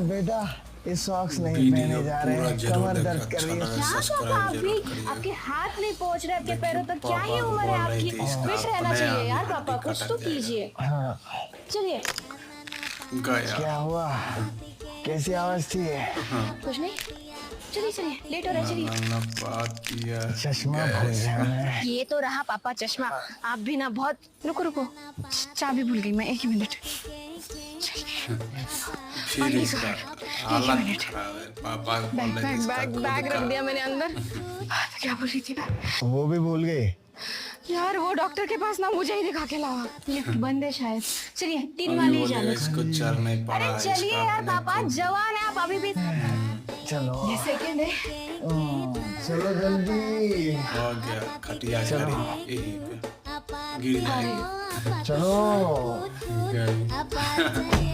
बेटा ये सॉक्स नहीं दीदी पहने को जा रहे पूरा हैं, जरूर कमर देखा, दर्द अच्छा कर रही है। लगा, क्या सब्सक्राइब पापा जरूर अभी करिए। आपके हाथ नहीं पहुंच रहे, आपके पैरों तक, क्या पापा ही उम्र है बोल रही आपकी, थी, इसका फिट रहना अपने चाहिए यार आप ही पापा, हड्डी कुछ कटक तो जाएगा। कीजिए। हाँ, चलिए। गया। क्या हुआ? कैसी आवाज थी? कुछ नहीं, चलिए चलिए, लेट हो रहा है, चलिए। ना बात किया। चश्मा भूल गया मैं। ये तो रहा पापा चश्मा। आप भी ना बहुत, रुको रुको, चाबी भूल गई मैं, एक ही मिनट। फिर इसका हालत खराब है। पापा को बोल रहे थे इसका बैग खुद बैग का। रख दिया मैंने अंदर। तो क्या बोल रही थी मैं? वो भी भूल गई। यार वो डॉक्टर के पास ना मुझे ही दिखा के लावा, लिफ्ट बंद है शायद। चलिए 3 अभी वाली बोलेगा जाने। इसको चल नहीं पड़ा अरे है, चलिए इसका यार अपने पापा, खुद। जवान है आप अभी भी। चलो ये सेकंड है। चलो जल्दी। हो गया, खटिया गाड़ी यहीं पे गिर जाएगी। चलो। गई।